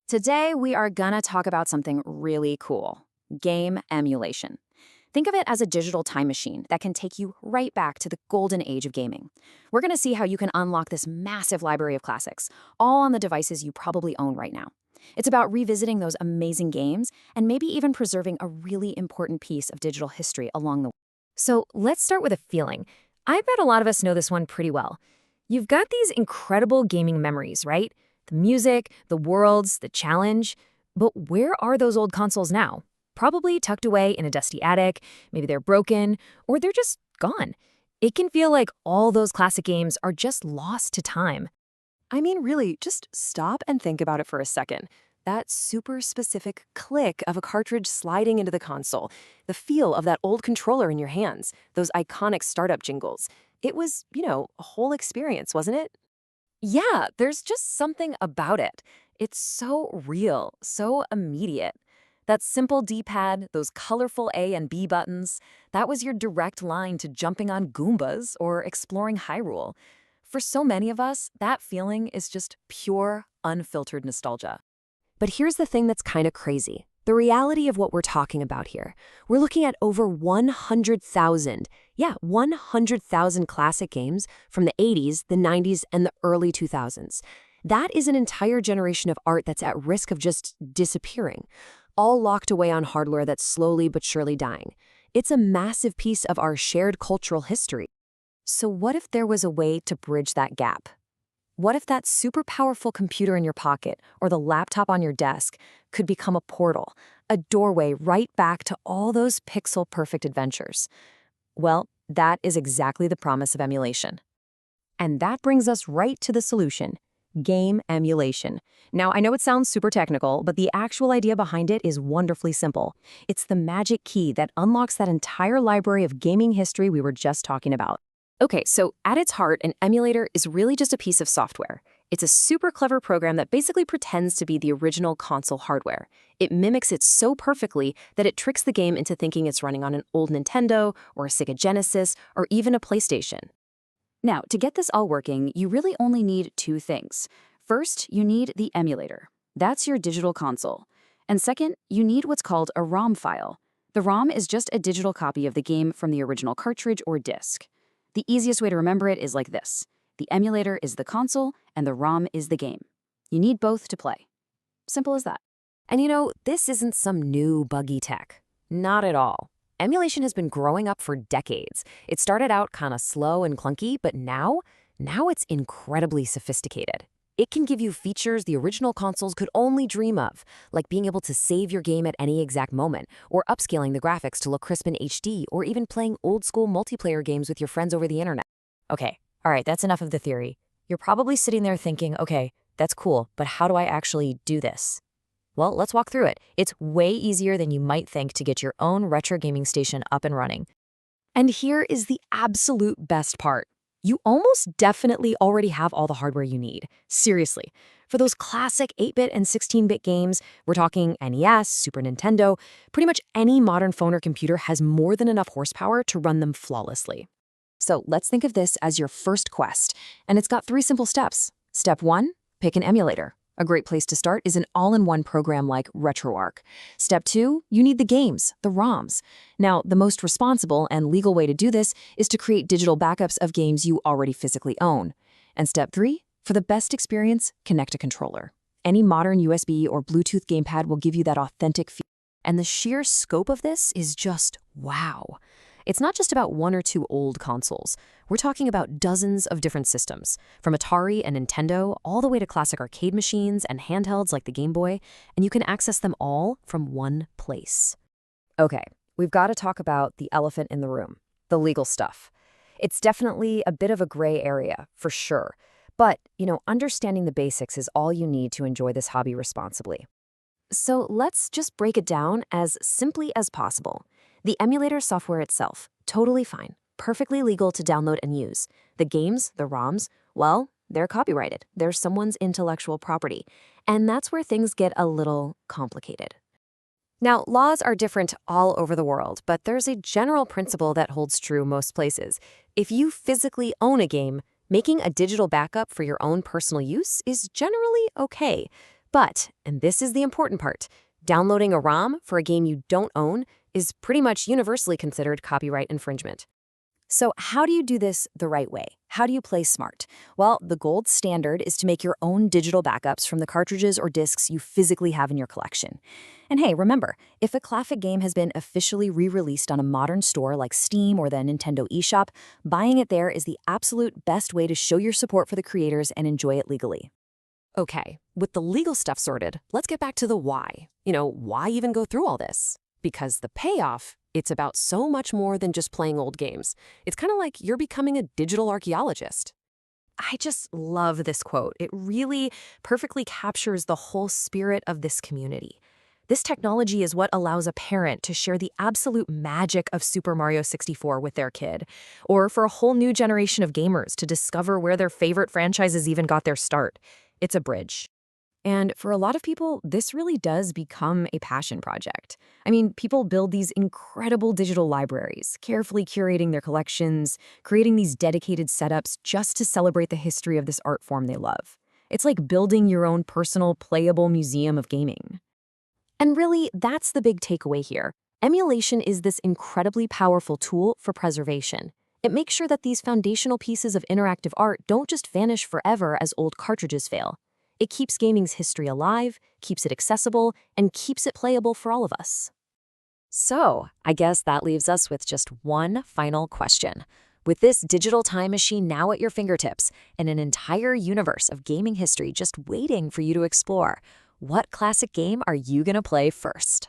Today, we are gonna talk about something really cool: game emulation. Think of it as a digital time machine that can take you right back to the golden age of gaming. We're gonna see how you can unlock this massive library of classics, all on the devices you probably own right now. It's about revisiting those amazing games and maybe even preserving a really important piece of digital history along the way. So let's start with a feeling. I bet a lot of us know this one pretty well. You've got these incredible gaming memories, right? The music, the worlds, the challenge. But where are those old consoles now? Probably tucked away in a dusty attic, maybe they're broken, or they're just gone. It can feel like all those classic games are just lost to time. I mean, really, just stop and think about it for a second. That super specific click of a cartridge sliding into the console, the feel of that old controller in your hands, those iconic startup jingles. It was, a whole experience, wasn't it? Yeah, there's just something about it. It's so real, so immediate. That simple D-pad, those colorful A and B buttons, that was your direct line to jumping on Goombas or exploring Hyrule. For so many of us, that feeling is just pure, unfiltered nostalgia. But here's the thing that's kind of crazy. The reality of what we're talking about here. We're looking at over 100,000 classic games from the 80s, the 90s, and the early 2000s. That is an entire generation of art that's at risk of just disappearing, all locked away on hardware that's slowly but surely dying. It's a massive piece of our shared cultural history. So what if there was a way to bridge that gap? What if that super powerful computer in your pocket or the laptop on your desk could become a portal, a doorway right back to all those pixel-perfect adventures? Well, that is exactly the promise of emulation. And that brings us right to the solution: game emulation. Now, I know it sounds super technical, but the actual idea behind it is wonderfully simple. It's the magic key that unlocks that entire library of gaming history we were just talking about. Okay, so at its heart, an emulator is really just a piece of software. It's a super clever program that basically pretends to be the original console hardware. It mimics it so perfectly that it tricks the game into thinking it's running on an old Nintendo or a Sega Genesis or even a PlayStation. Now, to get this all working, you really only need two things. First, you need the emulator. That's your digital console. And second, you need what's called a ROM file. The ROM is just a digital copy of the game from the original cartridge or disc. The easiest way to remember it is like this: the emulator is the console, and the ROM is the game. You need both to play. Simple as that. And this isn't some new buggy tech. Not at all. Emulation has been growing up for decades. It started out kind of slow and clunky, but now it's incredibly sophisticated. It can give you features the original consoles could only dream of, like being able to save your game at any exact moment, or upscaling the graphics to look crisp in HD, or even playing old-school multiplayer games with your friends over the internet. Okay, all right, that's enough of the theory. You're probably sitting there thinking, okay, that's cool, but how do I actually do this? Well, let's walk through it. It's way easier than you might think to get your own retro gaming station up and running. And here is the absolute best part. You almost definitely already have all the hardware you need. Seriously. For those classic 8-bit and 16-bit games, we're talking NES, Super Nintendo, pretty much any modern phone or computer has more than enough horsepower to run them flawlessly. So let's think of this as your first quest, and it's got 3 simple steps. Step 1, pick an emulator. A great place to start is an all-in-one program like RetroArch. Step 2, you need the games, the ROMs. Now, the most responsible and legal way to do this is to create digital backups of games you already physically own. And step 3, for the best experience, connect a controller. Any modern USB or Bluetooth gamepad will give you that authentic feel. And the sheer scope of this is just wow. It's not just about 1 or 2 old consoles. We're talking about dozens of different systems, from Atari and Nintendo all the way to classic arcade machines and handhelds like the Game Boy, and you can access them all from one place. Okay, we've got to talk about the elephant in the room, the legal stuff. It's definitely a bit of a gray area, for sure. But, understanding the basics is all you need to enjoy this hobby responsibly. So let's just break it down as simply as possible. The emulator software itself, totally fine, perfectly legal to download and use. The games, the ROMs, well, they're copyrighted. They're someone's intellectual property. And that's where things get a little complicated. Now, laws are different all over the world, but there's a general principle that holds true most places. If you physically own a game, making a digital backup for your own personal use is generally okay. But, and this is the important part, downloading a ROM for a game you don't own is pretty much universally considered copyright infringement. So how do you do this the right way? How do you play smart? Well, the gold standard is to make your own digital backups from the cartridges or discs you physically have in your collection. And hey, remember, if a classic game has been officially re-released on a modern store like Steam or the Nintendo eShop, buying it there is the absolute best way to show your support for the creators and enjoy it legally. Okay, with the legal stuff sorted, let's get back to the why. Why even go through all this? Because the payoff, it's about so much more than just playing old games. It's kind of like you're becoming a digital archaeologist. I just love this quote. It really perfectly captures the whole spirit of this community. This technology is what allows a parent to share the absolute magic of Super Mario 64 with their kid, or for a whole new generation of gamers to discover where their favorite franchises even got their start. It's a bridge. And for a lot of people, this really does become a passion project. I mean, people build these incredible digital libraries, carefully curating their collections, creating these dedicated setups just to celebrate the history of this art form they love. It's like building your own personal, playable museum of gaming. And really, that's the big takeaway here. Emulation is this incredibly powerful tool for preservation. It makes sure that these foundational pieces of interactive art don't just vanish forever as old cartridges fail. It keeps gaming's history alive, keeps it accessible, and keeps it playable for all of us. So, I guess that leaves us with just one final question. With this digital time machine now at your fingertips and an entire universe of gaming history just waiting for you to explore, what classic game are you going to play first?